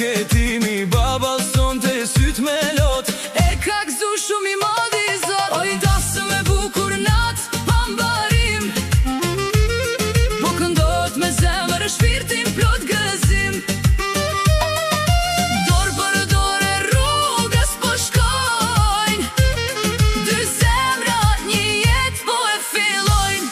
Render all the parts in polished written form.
ketimi baba son të syt me lot. E ka gzu shumë i madhi zot. Oj dasë me bukur nat pambarim, po këndot me zemër shpirtin plot gëzim. Dor për dor e rrugës po shkojnë, dy zemra një jetë po e fillojnë.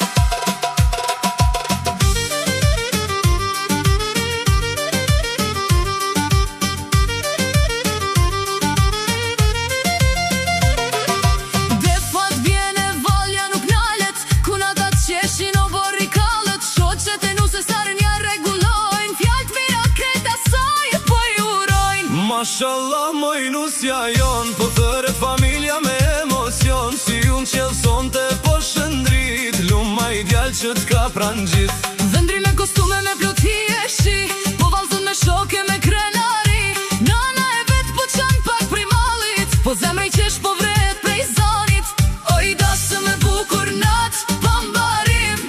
Mashallah moj nusja jon, po thëret familja me emocion. Si unë qëllë sonte po shëndrit, luma i djallë që t'ka pranë gjith. Vendri me kostume me plot hieshi, po valzën me shoke me krenari. Nana e vet po qanë pak prej mallit, po zemre i qesh po vret prej zanit. Oj dasë me bukur nat pambarim,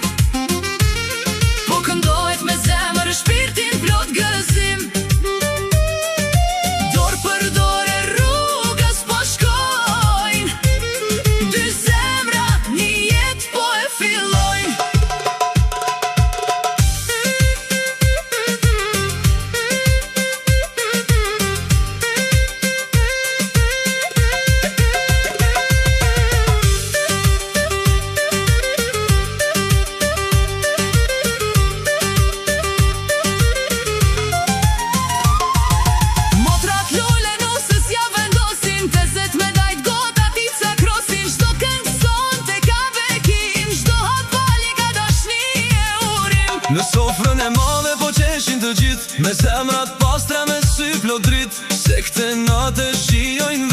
po këndohet me zemër shpirtin plot gëzim. Në sofrën e madhe po qeshin të gjithë, me zemrat pastra me sy plot dritë, se këte natë shijojnë